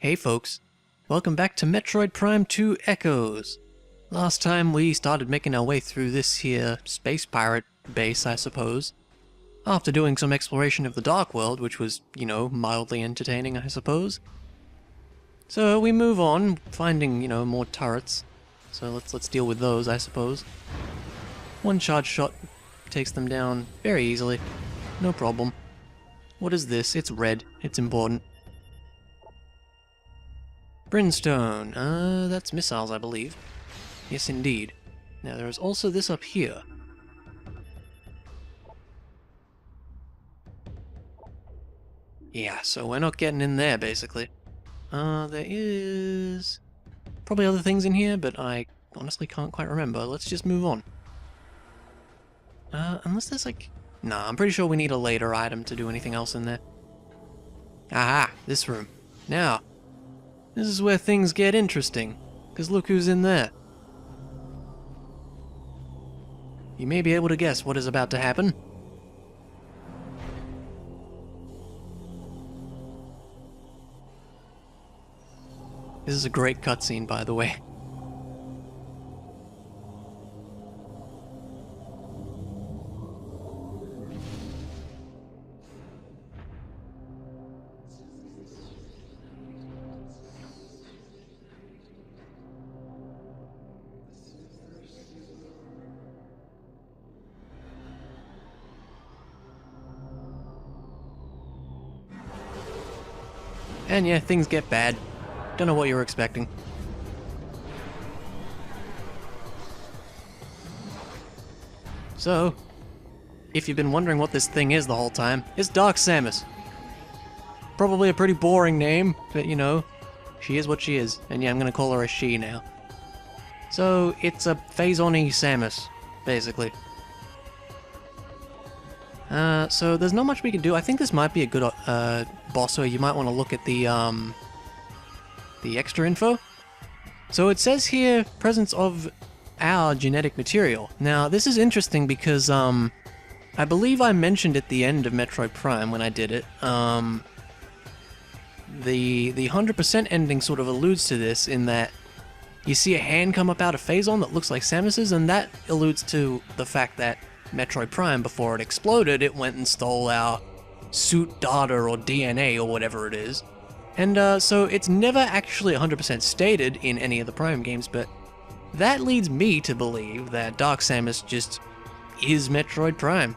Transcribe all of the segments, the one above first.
Hey folks, welcome back to Metroid Prime 2 Echoes. Last time we started making our way through this here space pirate base, I suppose. After doing some exploration of the Dark World, which was, mildly entertaining, I suppose. So we move on, finding, more turrets. So let's deal with those, I suppose. One charge shot takes them down very easily. No problem. What is this? It's red. It's important. Brimstone. That's missiles, I believe. Yes, indeed. Now, there is also this up here. Yeah, so we're not getting in there, basically. There is probably other things in here, but I honestly can't quite remember. Let's just move on. Unless there's like... Nah, I'm pretty sure we need a later item to do anything else in there. Aha, this room. Now, this is where things get interesting, because look who's in there. You may be able to guess what is about to happen. This is a great cutscene, by the way. And yeah, things get bad. Don't know what you were expecting. So, if you've been wondering what this thing is the whole time, it's Dark Samus. Probably a pretty boring name, but she is what she is. And yeah, I'm gonna call her a she now. So, it's a phase-on-y Samus, basically. So there's not much we can do. I think this might be a good boss, so you might want to look at the extra info. So it says here, presence of our genetic material. Now, this is interesting because, I believe I mentioned at the end of Metroid Prime when I did it, the 100% ending sort of alludes to this in that you see a hand come up out of Phazon that looks like Samus's, and that alludes to the fact that Metroid Prime, before it exploded, it went and stole our suit data or DNA or whatever it is. And so it's never actually 100% stated in any of the Prime games, but that leads me to believe that Dark Samus just is Metroid Prime.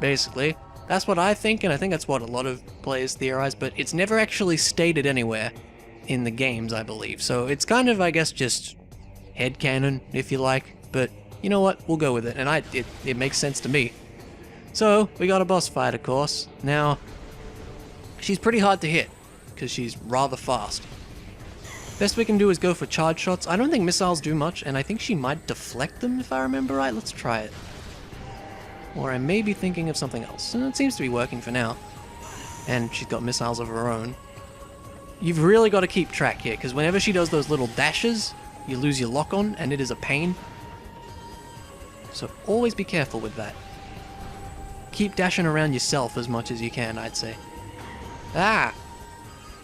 Basically, that's what I think, and I think that's what a lot of players theorize, but it's never actually stated anywhere in the games, I believe. So it's kind of, I guess, just headcanon, if you like, but you know what, we'll go with it, and it makes sense to me. So, we got a boss fight, of course. Now, she's pretty hard to hit, because she's rather fast. Best we can do is go for charge shots. I don't think missiles do much, and I think she might deflect them, if I remember right. Let's try it. Or I may be thinking of something else. And it seems to be working for now. And she's got missiles of her own. You've really got to keep track here, because whenever she does those little dashes, you lose your lock-on, and it is a pain. So always be careful with that. Keep dashing around yourself as much as you can, I'd say. Ah!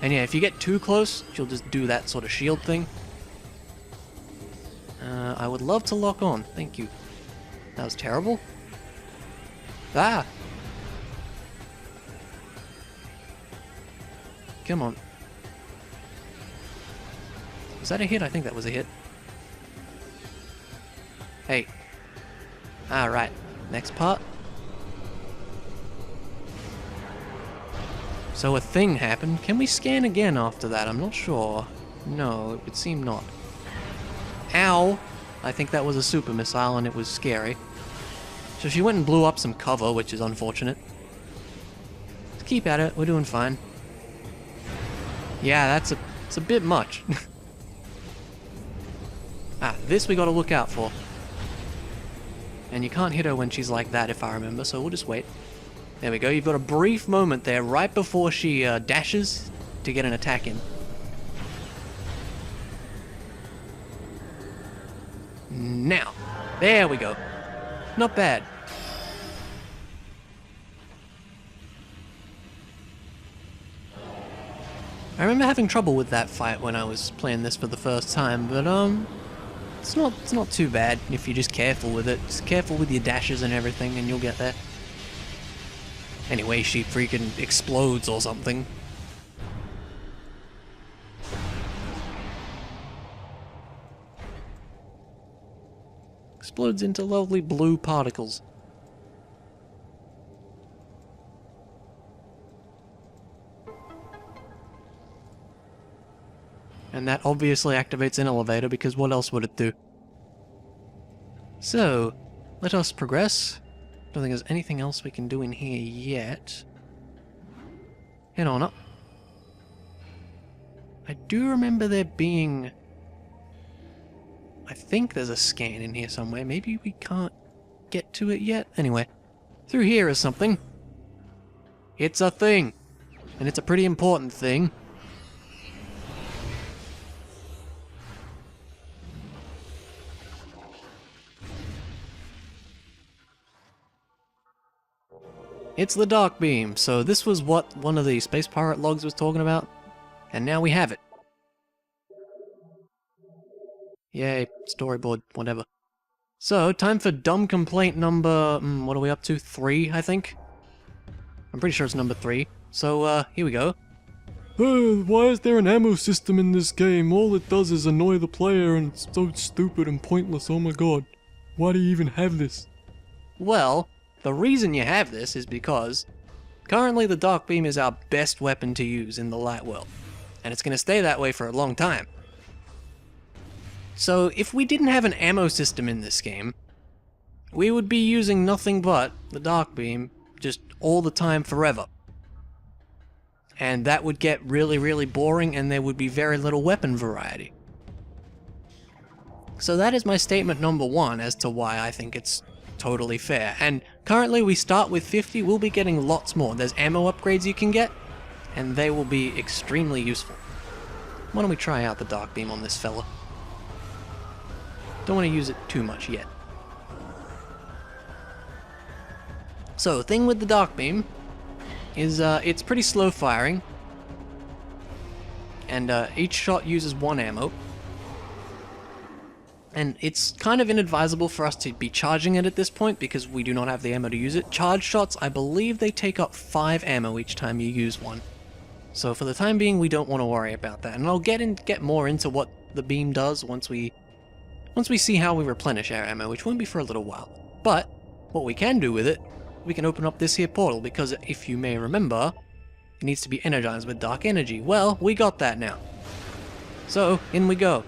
And yeah, if you get too close, she'll just do that sort of shield thing. I would love to lock on. Thank you. That was terrible. Ah! Come on. Was that a hit? I think that was a hit. Hey. Alright, next part. So a thing happened. Can we scan again after that? I'm not sure. No, it would seem not. Ow! I think that was a super missile and it was scary. So she went and blew up some cover, which is unfortunate. Let's keep at it, we're doing fine. Yeah, it's a bit much. This we gotta look out for. And you can't hit her when she's like that, if I remember, so we'll just wait. There we go, you've got a brief moment there right before she dashes to get an attack in. Now, there we go. Not bad. I remember having trouble with that fight when I was playing this for the first time, but it's not too bad if you're just careful with it. Just careful with your dashes and everything, and you'll get there. Anyway, she freaking explodes or something. Explodes into lovely blue particles. And that obviously activates an elevator, because what else would it do? So, let us progress. Don't think there's anything else we can do in here yet. Head on up. I do remember there being... I think there's a scan in here somewhere. Maybe we can't get to it yet? Anyway, through here is something. It's a thing. And it's a pretty important thing. It's the dark beam. So this was what one of the Space Pirate logs was talking about. And now we have it. Yay, storyboard, whatever. So, time for dumb complaint number... what are we up to? 3, I think? I'm pretty sure it's number 3. So, here we go. Why is there an ammo system in this game? All it does is annoy the player and it's so stupid and pointless, oh my god. Why do you even have this? Well, the reason you have this is because currently the dark beam is our best weapon to use in the light world. And it's going to stay that way for a long time. So, if we didn't have an ammo system in this game, we would be using nothing but the dark beam just all the time forever. And that would get really, really boring, and there would be very little weapon variety. So that is my statement number 1 as to why I think it's totally fair. And currently we start with 50, we'll be getting lots more. There's ammo upgrades you can get, and they will be extremely useful. Why don't we try out the dark beam on this fella? Don't want to use it too much yet. So, thing with the dark beam is it's pretty slow firing, and each shot uses 1 ammo, and it's kind of inadvisable for us to be charging it at this point because we do not have the ammo to use it. Charge shots, I believe they take up 5 ammo each time you use one. So for the time being, we don't want to worry about that, and I'll get more into what the beam does once we see how we replenish our ammo, which won't be for a little while. But what we can do with it, we can open up this here portal, because if you may remember, it needs to be energized with dark energy. Well, we got that now. So, in we go.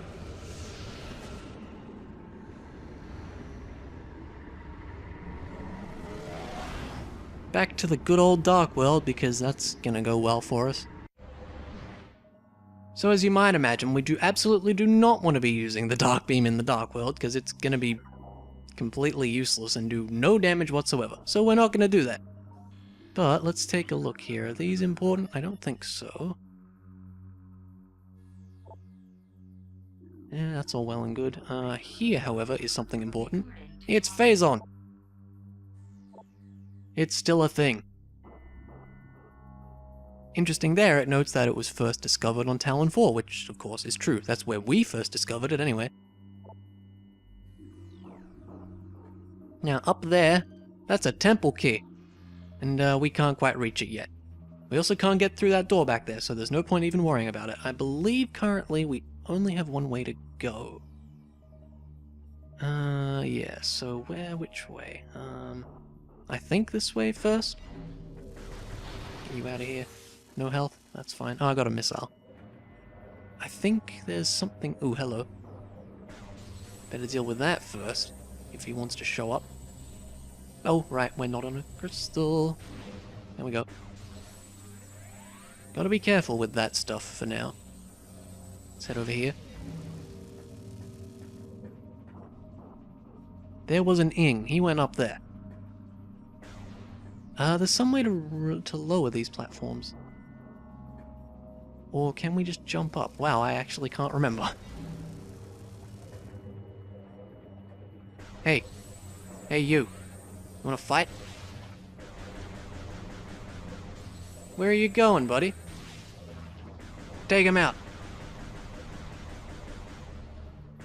Back to the good old dark world, because that's gonna go well for us. So as you might imagine, we absolutely do not want to be using the dark beam in the dark world, because it's gonna be completely useless and do no damage whatsoever. So we're not gonna do that. But let's take a look here. Are these important? I don't think so. Yeah, that's all well and good. Here, however, is something important. It's Phazon. It's still a thing. Interesting there, it notes that it was first discovered on Talon 4, which of course is true. That's where we first discovered it anyway. Now up there, that's a temple key. And we can't quite reach it yet. We also can't get through that door back there, so there's no point even worrying about it. I believe currently we only have one way to go. Yeah, so which way? I think this way first? Get you out of here. No health? That's fine. Oh, I got a missile. I think there's something... Ooh, hello. Better deal with that first, if he wants to show up. Oh, right, we're not on a crystal. There we go. Gotta be careful with that stuff for now. Let's head over here. There was an Ing. He went up there. There's some way to lower these platforms. Or can we just jump up? Wow, I actually can't remember. Hey. Hey, you. You wanna fight? Where are you going, buddy? take him out.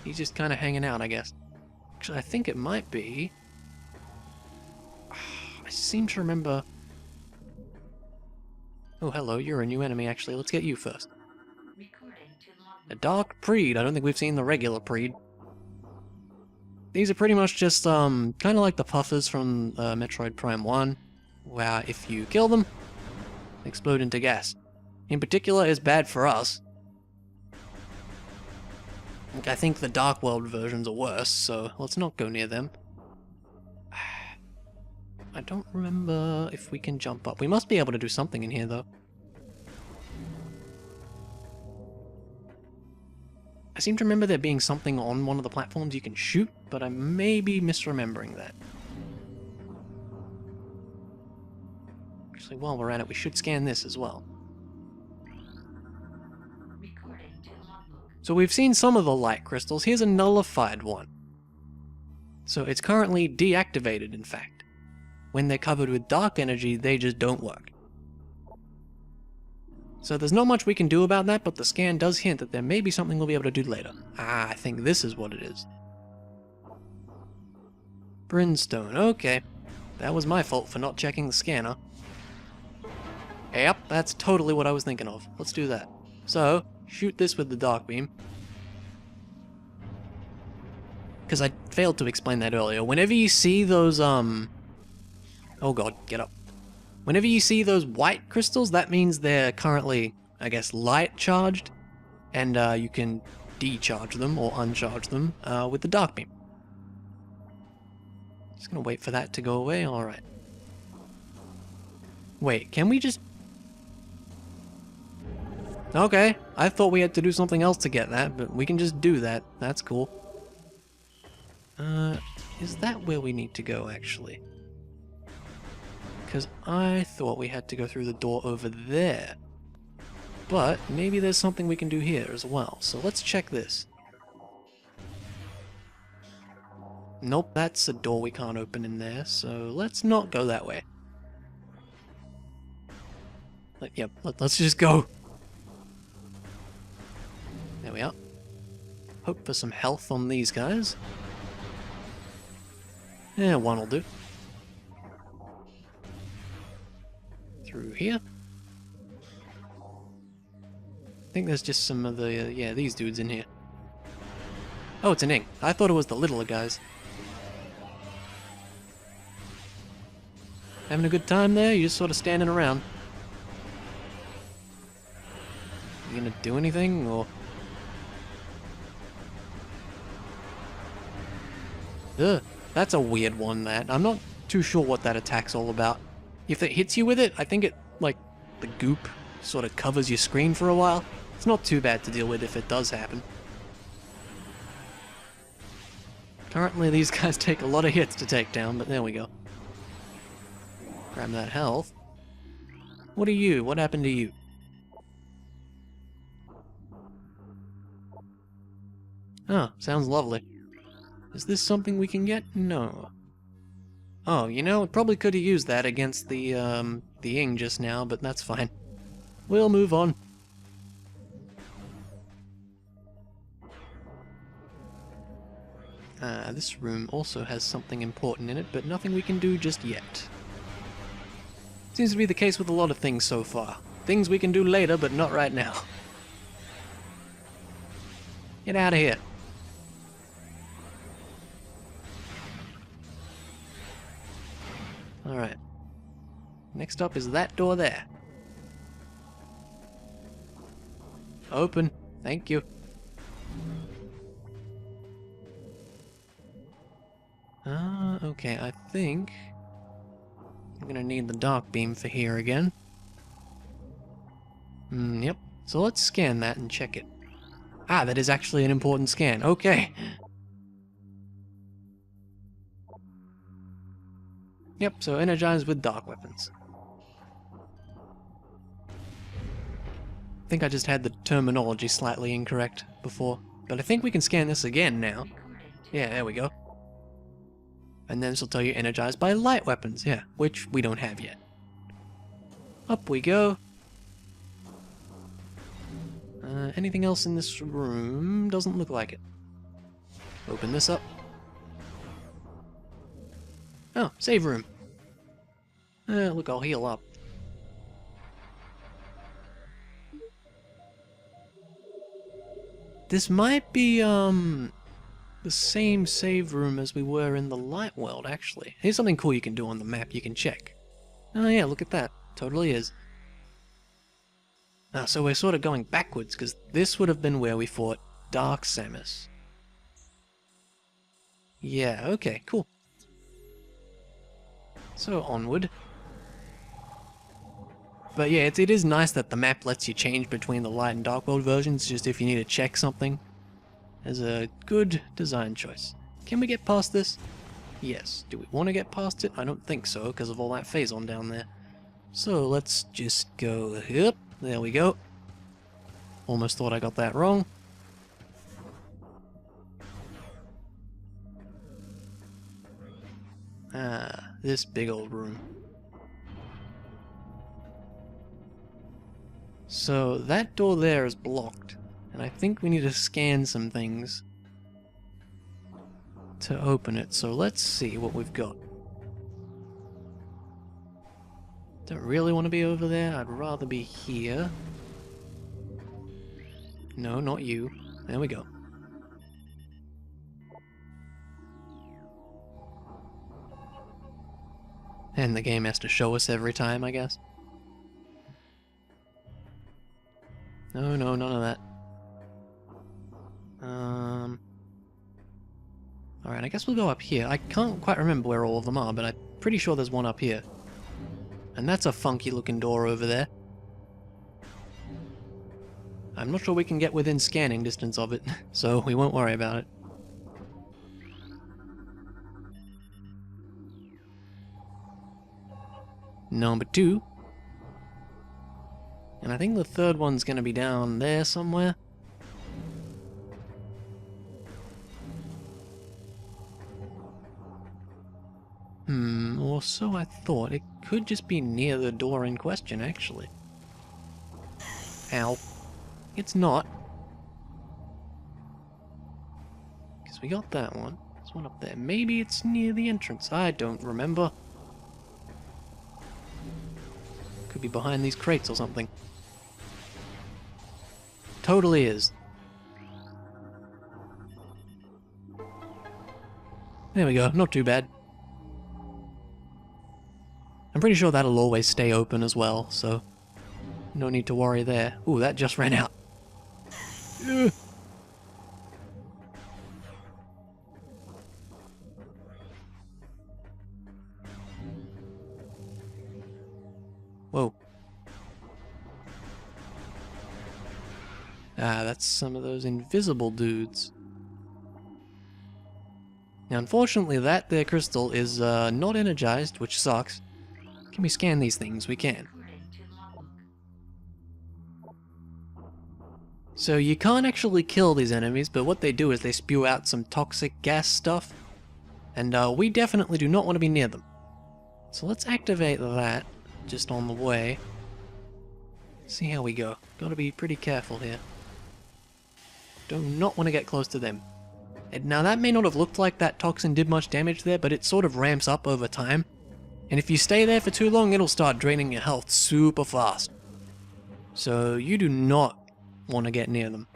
He's just kind of hanging out, I guess. Actually, I think it might be... I seem to remember... Oh, hello, you're a new enemy, actually. Let's get you first. A Dark Preed. I don't think we've seen the regular Preed. These are pretty much just, kind of like the puffers from Metroid Prime 1, where if you kill them, they explode into gas. In particular, is bad for us. I think the Dark World versions are worse, so let's not go near them. I don't remember if we can jump up. We must be able to do something in here, though. I seem to remember there being something on one of the platforms you can shoot, but I may be misremembering that. Actually, while we're at it, we should scan this as well. So we've seen some of the light crystals. Here's a nullified one. So it's currently deactivated, in fact. When they're covered with dark energy, they just don't work. So there's not much we can do about that, but the scan does hint that there may be something we'll be able to do later. Ah, I think this is what it is. Brimstone, okay. That was my fault for not checking the scanner. Yep, that's totally what I was thinking of. Let's do that. So, shoot this with the dark beam. Because I failed to explain that earlier. Whenever you see those, oh god, get up. Whenever you see those white crystals, that means they're currently, I guess, light charged. And you can decharge them or uncharge them with the dark beam. Just gonna wait for that to go away. Alright. Wait, can we just... Okay, I thought we had to do something else to get that, but we can just do that. That's cool. Is that where we need to go, actually? Because I thought we had to go through the door over there. But maybe there's something we can do here as well. So let's check this. Nope, that's a door we can't open in there, so let's not go that way. Yep, let's just go. There we are. Hope for some health on these guys. Yeah, one will do. Through here. I think there's just some of the, yeah, these dudes in here. Oh, it's an ink. I thought it was the littler guys. Having a good time there? You're just sort of standing around. You gonna do anything, or...? Ugh, that's a weird one, that. I'm not too sure what that attack's all about. If it hits you with it, I think it, like, the goop sort of covers your screen for a while. It's not too bad to deal with if it does happen. Currently, these guys take a lot of hits to take down, but there we go. Grab that health. What are you? What happened to you? Oh, sounds lovely. Is this something we can get? No. Oh, you know, probably could have used that against the Ing just now, but that's fine. We'll move on. This room also has something important in it, but nothing we can do just yet. Seems to be the case with a lot of things so far. Things we can do later, but not right now. Get out of here. Alright. Next up is that door there. Open. Thank you. Okay, I think I'm gonna need the dark beam for here again. Yep. So let's scan that and check it. Ah, that is actually an important scan. Okay. Yep, so energized with dark weapons. I think I just had the terminology slightly incorrect before, but I think we can scan this again now. Yeah, there we go. And then this will tell you energized by light weapons, yeah, which we don't have yet. Up we go. Anything else in this room? Doesn't look like it. Open this up. Oh, save room. Look, I'll heal up. This might be, the same save room as we were in the light world, actually. Here's something cool you can do on the map you can check. Oh yeah, look at that. Totally is. So we're sort of going backwards, because this would have been where we fought Dark Samus. Yeah, okay, cool. So onward. But yeah, it is nice that the map lets you change between the light and dark world versions, just if you need to check something. As a good design choice. Can we get past this? Yes. Do we want to get past it? I don't think so, because of all that phase-on down there. So let's just go up. There we go. Almost thought I got that wrong. Ah, this big old room. So that door there is blocked, and I think we need to scan some things to open it. So let's see what we've got. Don't really want to be over there. I'd rather be here. No, not you. There we go. And the game has to show us every time, I guess. No, no, none of that. Alright, I guess we'll go up here. I can't quite remember where all of them are, but I'm pretty sure there's one up here. And that's a funky looking door over there. I'm not sure we can get within scanning distance of it, so we won't worry about it. Number 2. And I think the third one's gonna be down there somewhere. Or so I thought. It could just be near the door in question, actually. Ow. It's not. Because we got that one. There's one up there. Maybe it's near the entrance. I don't remember. Could be behind these crates or something. Totally is. There we go. Not too bad. I'm pretty sure that'll always stay open as well, so no need to worry there. Ooh, that just ran out. Ugh. Whoa. Ah, that's some of those invisible dudes. Now, unfortunately, that there crystal is not energized, which sucks. Can we scan these things? We can. So you can't actually kill these enemies, but what they do is they spew out some toxic gas stuff. And we definitely do not want to be near them. So let's activate that just on the way. See how we go. Gotta be pretty careful here. Do not want to get close to them. And now that may not have looked like that toxin did much damage there, but it sort of ramps up over time. And if you stay there for too long, it'll start draining your health super fast. So you do not want to get near them.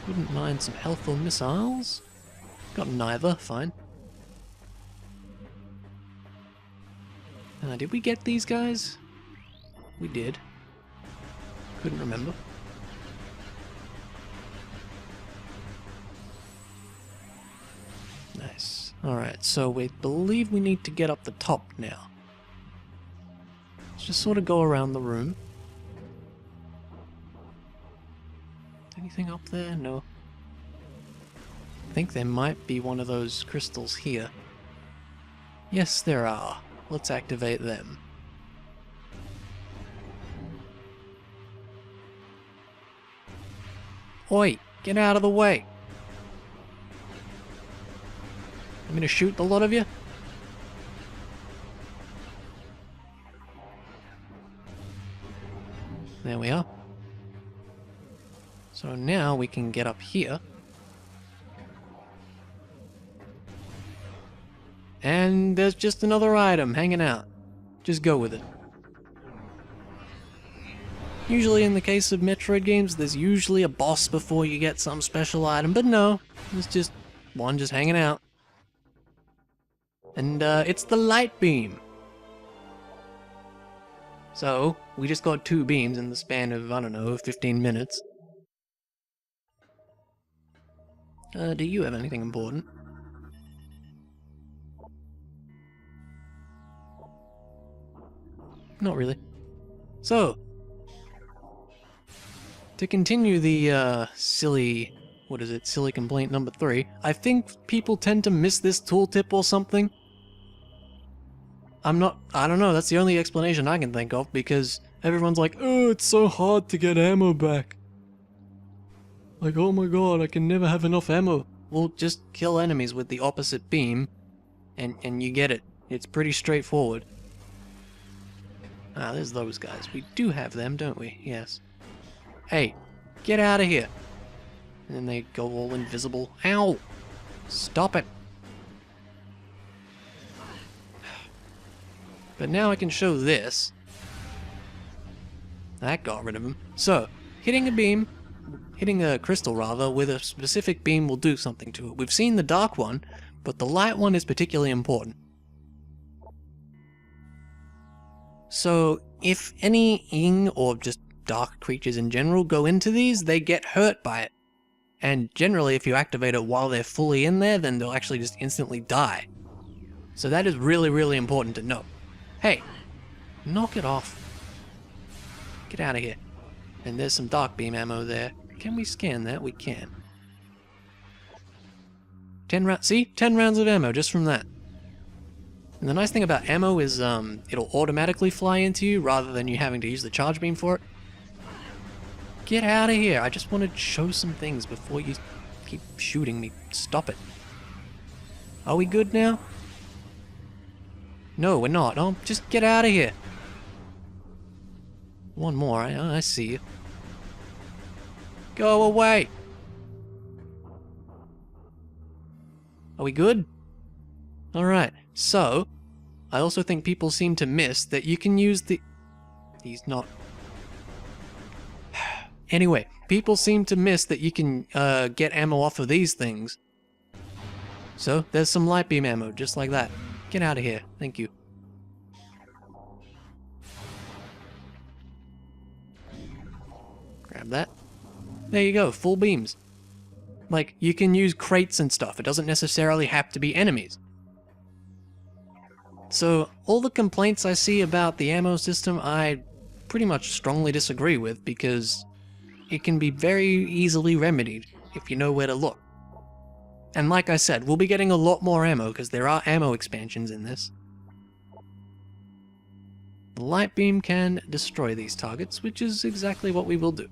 Wouldn't mind some health or missiles. Got neither, fine. Did we get these guys? We did. Couldn't remember. Nice. Alright, so we believe we need to get up the top now. Let's just sort of go around the room. Anything up there? No. I think there might be one of those crystals here. Yes, there are. Let's activate them. Oi! Get out of the way! I'm gonna shoot the lot of you? There we are. So now we can get up here. And there's just another item hanging out. Just go with it. Usually in the case of Metroid games, there's usually a boss before you get some special item, but no, it's just one just hanging out. And it's the light beam. So, we just got 2 beams in the span of, I don't know, 15 minutes. Do you have anything important? Not really. So, to continue the silly, what is it, silly complaint number 3, I think people tend to miss this tooltip or something. I don't know, that's the only explanation I can think of, because everyone's like, Oh, it's so hard to get ammo back. Like, oh my god, I can never have enough ammo. well, just kill enemies with the opposite beam, and you get it. It's pretty straightforward. Ah, there's those guys. We do have them, don't we? Yes. Hey, get out of here. And then they go all invisible. Ow! Stop it. But now I can show this. That got rid of him. So, hitting a crystal rather, with a specific beam will do something to it. We've seen the dark one, but the light one is particularly important. So, if any Ing or just dark creatures in general go into these, they get hurt by it. And generally, if you activate it while they're fully in there, then they'll actually just instantly die. So that is really, really important to know. Hey, knock it off. Get out of here. And there's some dark beam ammo there. Can we scan that? We can. 10 rounds. See? 10 rounds of ammo just from that. And the nice thing about ammo is it'll automatically fly into you rather than you having to use the charge beam for it. Get out of here. I just want to show some things before you keep shooting me. Stop it. Are we good now? No, we're not. Oh, just get out of here. One more. I see you. Go away. Are we good? Alright, so, I also think people seem to miss that you can use the... He's not... Anyway, people seem to miss that you can get ammo off of these things. So, there's some light beam ammo, just like that. Get out of here. Thank you. Grab that. There you go, full beams. Like, you can use crates and stuff. It doesn't necessarily have to be enemies. So, all the complaints I see about the ammo system, I pretty much strongly disagree with, because it can be very easily remedied if you know where to look. And like I said, we'll be getting a lot more ammo, because there are ammo expansions in this. The light beam can destroy these targets, which is exactly what we will do.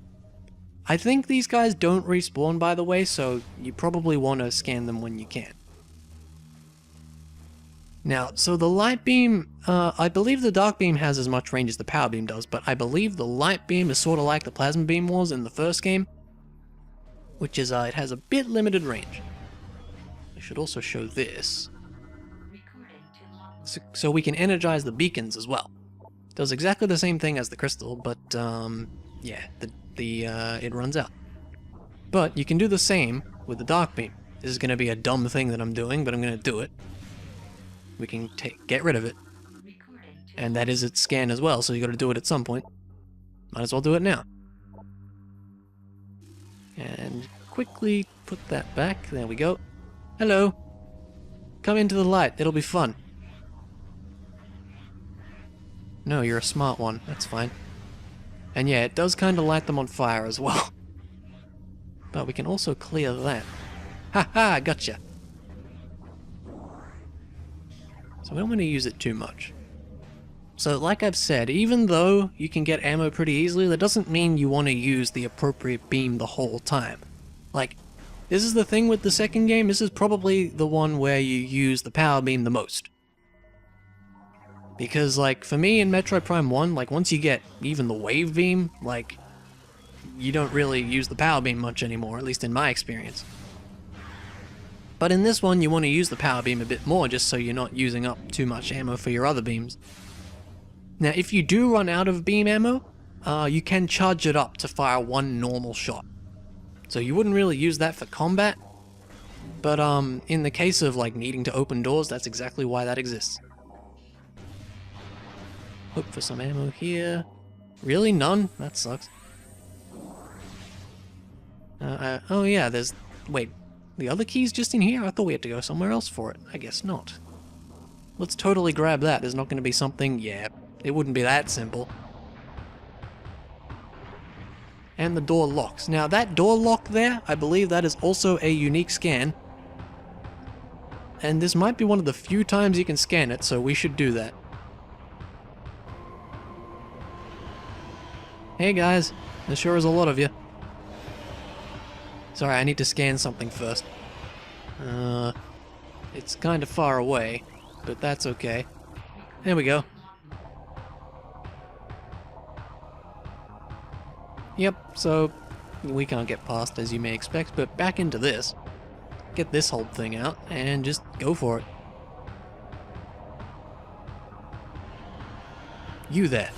I think these guys don't respawn, by the way, so you probably want to scan them when you can. Now, so the light beam, I believe the dark beam has as much range as the power beam does, but I believe the light beam is sort of like the plasma beam was in the first game, which is, it has a bit limited range. I should also show this. So we can energize the beacons as well. Does exactly the same thing as the crystal, but, yeah, it runs out. But you can do the same with the dark beam. This is going to be a dumb thing that I'm doing, but I'm going to do it. We can get rid of it. And that is its scan as well, so you got to do it at some point. Might as well do it now. And quickly put that back. There we go. Hello. Come into the light. It'll be fun. No, you're a smart one. That's fine. And yeah, it does kind of light them on fire as well. But we can also clear that. Ha ha, gotcha. So we don't want to use it too much. So like I've said, even though you can get ammo pretty easily, that doesn't mean you want to use the appropriate beam the whole time. Like, this is the thing with the second game, this is probably the one where you use the power beam the most. Because, like, for me in Metroid Prime 1, like, once you get even the wave beam, like, you don't really use the power beam much anymore, at least in my experience. But in this one, you want to use the power beam a bit more, just so you're not using up too much ammo for your other beams. Now, if you do run out of beam ammo, you can charge it up to fire one normal shot. So you wouldn't really use that for combat, but in the case of like needing to open doors, that's exactly why that exists. Look for some ammo here. Really? None? That sucks. Oh yeah, there's... Wait, the other key's just in here? I thought we had to go somewhere else for it. I guess not. Let's totally grab that. There's not going to be something... Yeah, it wouldn't be that simple. And the door locks. Now that door lock there, I believe that is also a unique scan. And this might be one of the few times you can scan it, so we should do that. Hey guys, there sure is a lot of you. Sorry, I need to scan something first. It's kind of far away, but that's okay. There we go. Yep, so we can't get past as you may expect, but back into this. Get this whole thing out and just go for it. You there.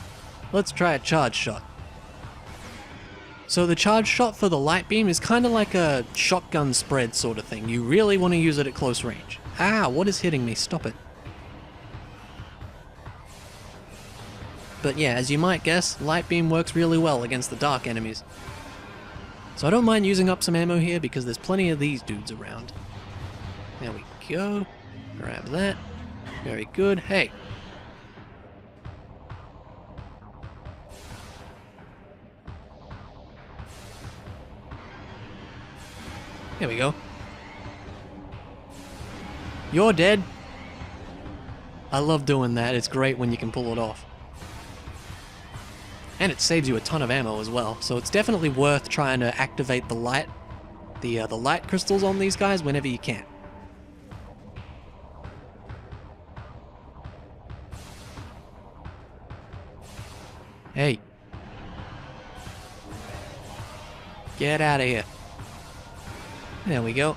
Let's try a charge shot. So the charge shot for the light beam is kind of like a shotgun spread sort of thing. You really want to use it at close range. Ah, what is hitting me? Stop it. But yeah, as you might guess, light beam works really well against the dark enemies. So I don't mind using up some ammo here because there's plenty of these dudes around. There we go. Grab that. Very good. Hey. There we go. You're dead. I love doing that. It's great when you can pull it off. And it saves you a ton of ammo as well, so it's definitely worth trying to activate the light crystals on these guys whenever you can. Hey. Get out of here. There we go.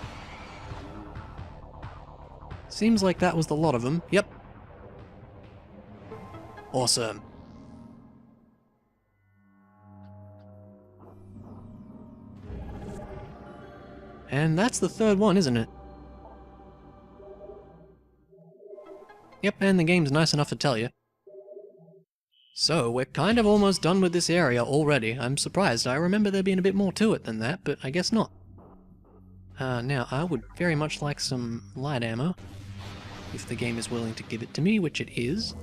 Seems like that was the lot of them. Yep. Awesome. And that's the third one, isn't it? Yep, and the game's nice enough to tell you. So, we're kind of almost done with this area already. I'm surprised. I remember there being a bit more to it than that, but I guess not. Now, I would very much like some light ammo. If the game is willing to give it to me, which it is.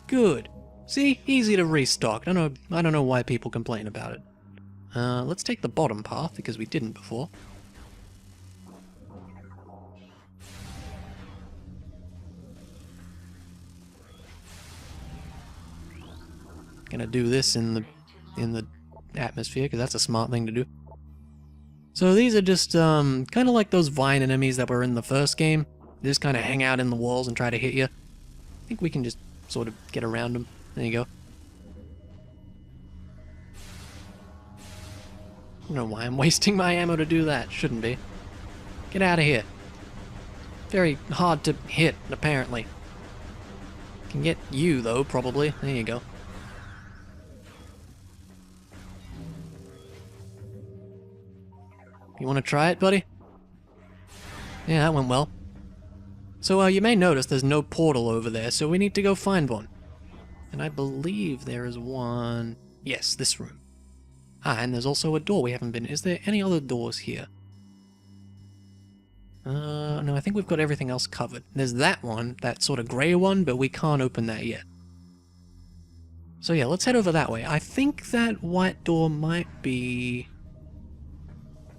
Good. See? Easy to restock. I don't know why people complain about it. Let's take the bottom path, because we didn't before. Gonna do this in the atmosphere, because that's a smart thing to do. So these are just kind of like those vine enemies that were in the first game. They just kind of hang out in the walls and try to hit you. I think we can just sort of get around them. There you go. I don't know why I'm wasting my ammo to do that. Shouldn't be. Get out of here. Very hard to hit, apparently. Can get you, though, probably. There you go. You want to try it, buddy? Yeah, that went well. So, you may notice there's no portal over there, so we need to go find one. And I believe there is one... Yes, this room. Ah, and there's also a door we haven't been... Is there any other doors here? No, I think we've got everything else covered. There's that one, that sort of grey one, but we can't open that yet. So yeah, let's head over that way. I think that white door might be...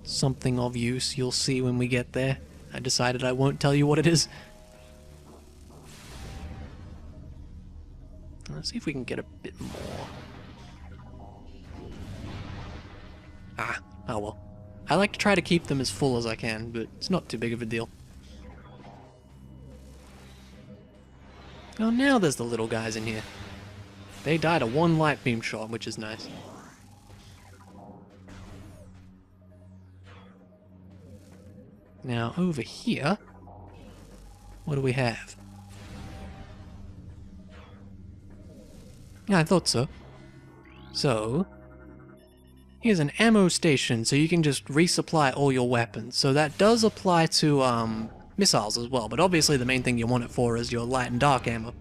something of use. You'll see when we get there. I decided I won't tell you what it is. Let's see if we can get a bit more. Ah, oh well. I like to try to keep them as full as I can, but it's not too big of a deal. Oh, now there's the little guys in here. They died a one light beam shot, which is nice. Now, over here, what do we have? Yeah, I thought so. So, here's an ammo station, so you can just resupply all your weapons. So that does apply to, missiles as well, but obviously the main thing you want it for is your light and dark ammo.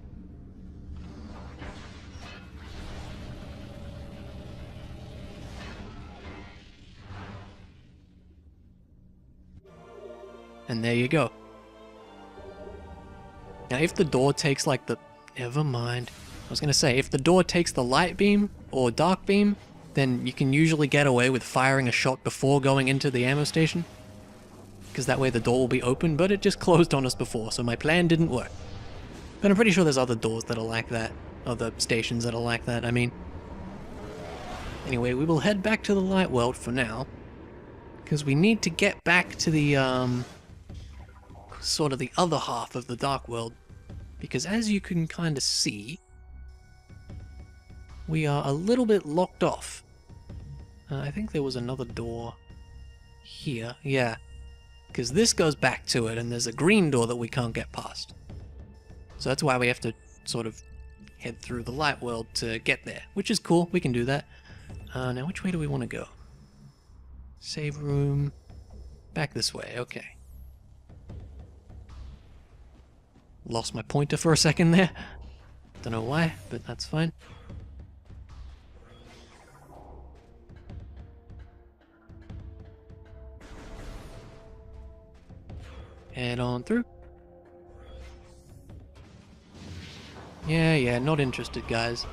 And there you go. Now if the door takes like the... Never mind. I was gonna say, if the door takes the light beam or dark beam, then you can usually get away with firing a shot before going into the ammo station. Because that way the door will be open, but it just closed on us before, so my plan didn't work. But I'm pretty sure there's other doors that are like that. Other stations that are like that, I mean. Anyway, we will head back to the light world for now. Because we need to get back to the, sort of the other half of the dark world, because as you can kind of see, we are a little bit locked off. I think there was another door here, yeah, because this goes back to it and there's a green door that we can't get past. So that's why we have to sort of head through the light world to get there, which is cool, we can do that. Now which way do we want to go? Save room, back this way, okay. Lost my pointer for a second there. Don't know why, but that's fine. Head on through. Yeah, not interested, guys.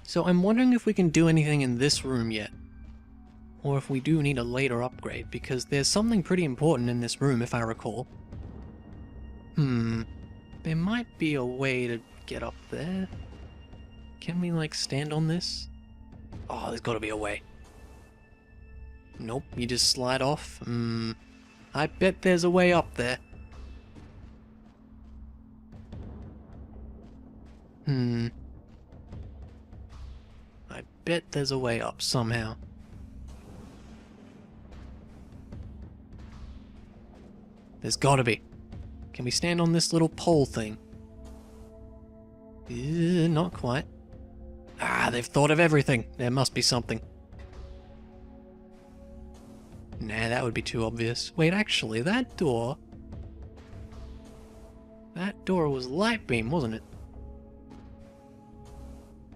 So I'm wondering if we can do anything in this room yet. Or if we do need a later upgrade, because there's something pretty important in this room, if I recall. There might be a way to get up there. Can we, like, stand on this? Oh, there's gotta be a way. Nope, you just slide off. I bet there's a way up there. I bet there's a way up somehow. There's gotta be. Can we stand on this little pole thing? Not quite. Ah, they've thought of everything. There must be something. Nah, that would be too obvious. Wait, actually, that door... That door was light beam, wasn't it?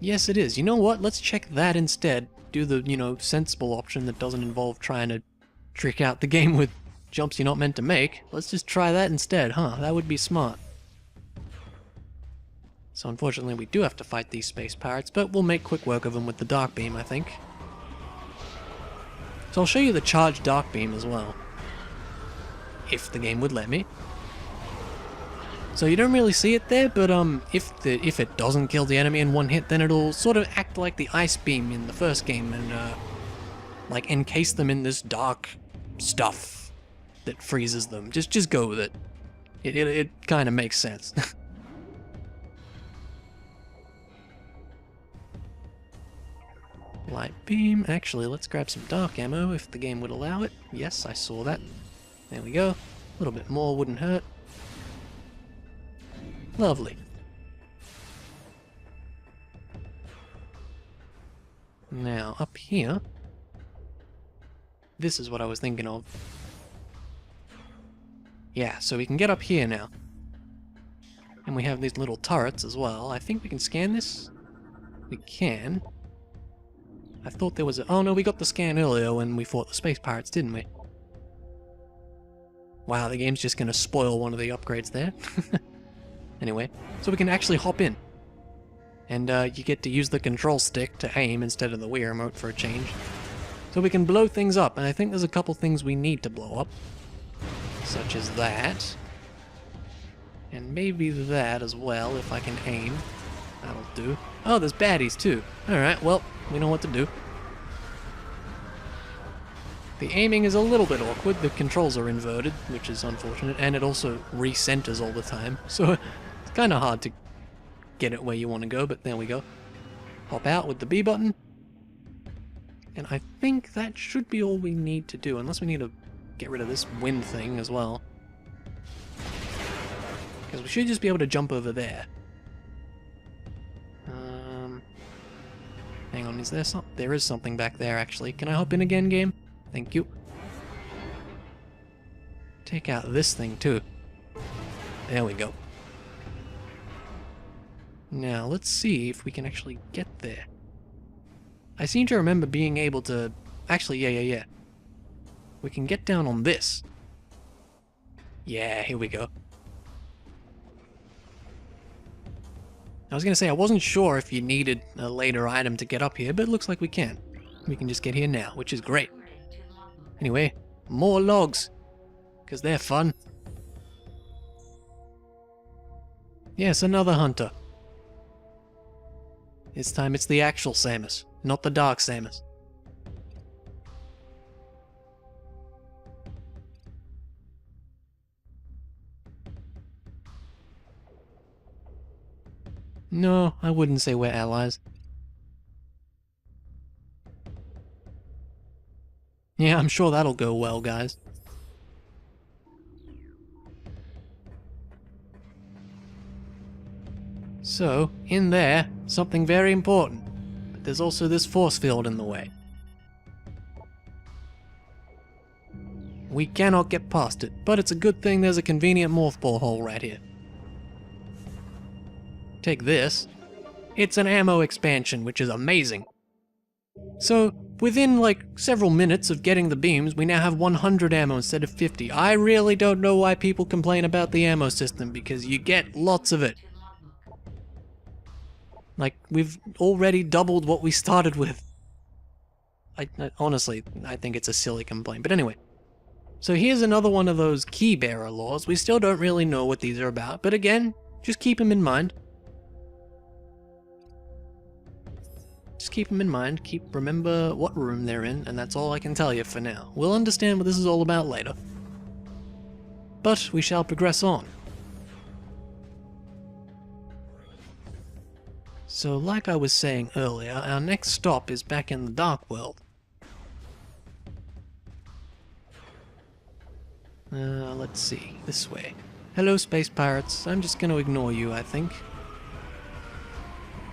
Yes, it is. You know what? Let's check that instead. Do the, sensible option that doesn't involve trying to trick out the game with jumps you're not meant to make. Let's just try that instead, huh? That would be smart. So unfortunately we do have to fight these space pirates, but we'll make quick work of them with the dark beam, I think. So I'll show you the charged dark beam as well. If the game would let me. So you don't really see it there, but if it doesn't kill the enemy in one hit, then it'll sort of act like the ice beam in the first game and like encase them in this dark stuff that freezes them. Just go with it. It kind of makes sense. Light beam. Actually, let's grab some dark ammo if the game would allow it. Yes, I saw that. There we go. A little bit more wouldn't hurt. Lovely. Now, up here, this is what I was thinking of. Yeah, so we can get up here now. And we have these little turrets as well. I think we can scan this? We can. I thought there was a... Oh no, we got the scan earlier when we fought the space pirates, didn't we? Wow, the game's just gonna spoil one of the upgrades there. Anyway, so we can actually hop in. And you get to use the control stick to aim instead of the Wii remote for a change. So we can blow things up, and I think there's a couple things we need to blow up. Such as that. And maybe that as well, if I can aim. That'll do. Oh, there's baddies too. Alright, well, we know what to do. The aiming is a little bit awkward, the controls are inverted, which is unfortunate, and it also recenters all the time, so it's kind of hard to get it where you want to go, but there we go. Hop out with the B button. And I think that should be all we need to do, unless we need to get rid of this wind thing as well. Because we should just be able to jump over there. Hang on, is there something? There is something back there, actually. Can I hop in again, game? Thank you. Take out this thing, too. There we go. Now, let's see if we can actually get there. I seem to remember being able to... Actually, yeah. We can get down on this. Yeah, here we go. I was going to say, I wasn't sure if you needed a later item to get up here, but it looks like we can. We can just get here now, which is great. Anyway, more logs, because they're fun. Yes, another hunter. This time it's the actual Samus, not the Dark Samus. No, I wouldn't say we're allies. Yeah, I'm sure that'll go well, guys. So, in there, something very important. But there's also this force field in the way. We cannot get past it, but it's a good thing there's a convenient mothball hole right here. Take this. It's an ammo expansion, which is amazing. So, within like several minutes of getting the beams, we now have 100 ammo instead of 50. I really don't know why people complain about the ammo system, because you get lots of it. Like, we've already doubled what we started with. Honestly, I think it's a silly complaint. But anyway. So here's another one of those key bearer laws. We still don't really know what these are about, but again, just keep them in mind. Just keep them in mind, remember what room they're in, and that's all I can tell you for now. We'll understand what this is all about later. But we shall progress on. So like I was saying earlier, our next stop is back in the Dark World. Let's see, this way. Hello, space pirates. I'm just gonna ignore you, I think.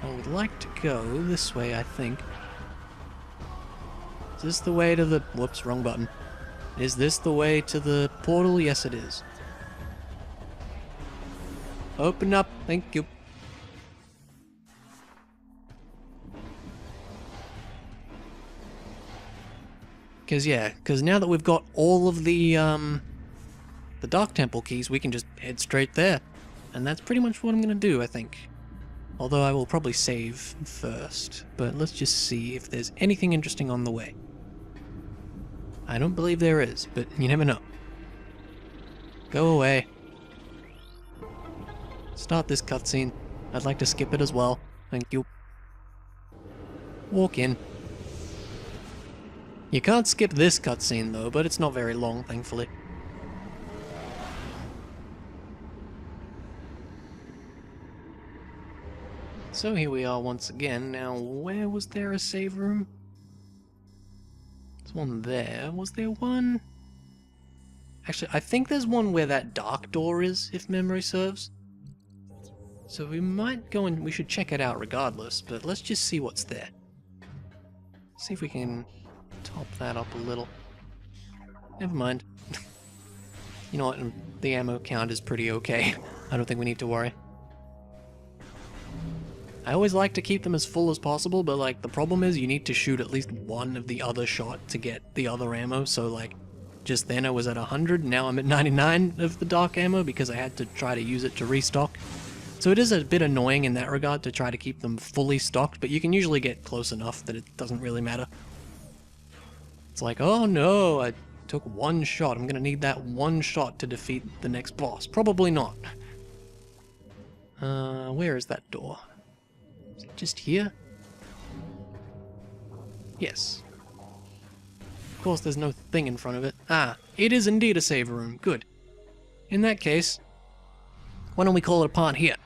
I would like to go this way, I think. Is this the way to the... Whoops, wrong button. Is this the way to the portal? Yes, it is. Open up, thank you. Because now that we've got all of the Dark Temple keys, we can just head straight there. And that's pretty much what I'm going to do, I think. Although I will probably save first. But let's just see if there's anything interesting on the way. I don't believe there is, but you never know. Go away. Start this cutscene. I'd like to skip it as well. Thank you. Walk in. You can't skip this cutscene though, but it's not very long, thankfully. So here we are once again. Now, where was there a save room? There's one there. Was there one? Actually, I think there's one where that dark door is, if memory serves. So we might go and we should check it out regardless, but let's just see what's there. See if we can top that up a little. Never mind. You know what, the ammo count is pretty okay. I don't think we need to worry. I always like to keep them as full as possible, but like the problem is you need to shoot at least one of the other shot to get the other ammo, so like just then I was at 100, now I'm at 99 of the dark ammo because I had to try to use it to restock. So it is a bit annoying in that regard to try to keep them fully stocked, but you can usually get close enough that it doesn't really matter. It's like, oh no, I took one shot. I'm gonna need that one shot to defeat the next boss. Probably not. Where is that door? Is it just here? Yes. Of course, there's no thing in front of it. Ah, it is indeed a save room. Good. In that case, why don't we call it a part here?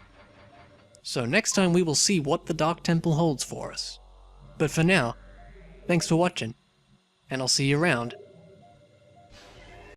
So next time we will see what the Dark Temple holds for us. But for now, thanks for watching, and I'll see you around.